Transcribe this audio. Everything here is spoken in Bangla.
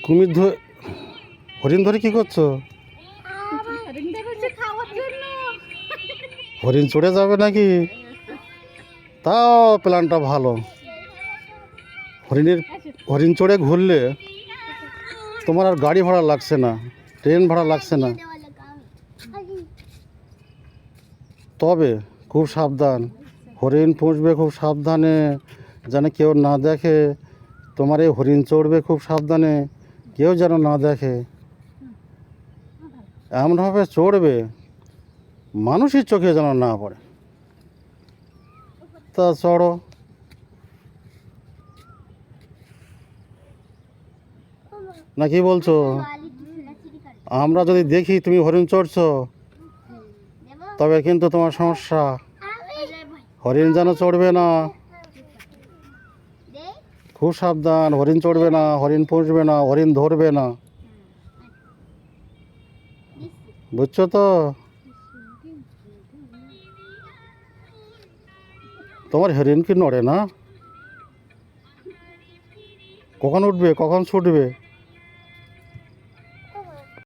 কুমির ধরে হরিণ ধরে কি করছো? হরিণ চড়ে যাবে নাকি? তাও প্ল্যানটা ভালো। হরিণ চড়ে ঘুরলে তোমার আর গাড়ি ভাড়া লাগছে না, ট্রেন ভাড়া লাগছে না। তবে খুব সাবধান, হরিণ পুষবে খুব সাবধানে, যেন কেউ না দেখে। তোমার এই হরিণ চড়বে খুব সাবধানে, কেউ যেন না দেখে। এমনভাবে চড়বে মানুষের চোখে যেন না পড়ে। তা চড়ো। না কি বলছো? আমরা যদি দেখি তুমি হরিণ চড়ছো তবে কিন্তু তোমার সমস্যা। হরিণ যেন চড়বে না, খুব সাবধান। হরিণ চড়বে না, হরিণ পুষবে না, হরিণ ধরবে না, বুঝছো তো? তোমার হরিণ কি নড়ে না? কখন উঠবে, কখন ছুটবে?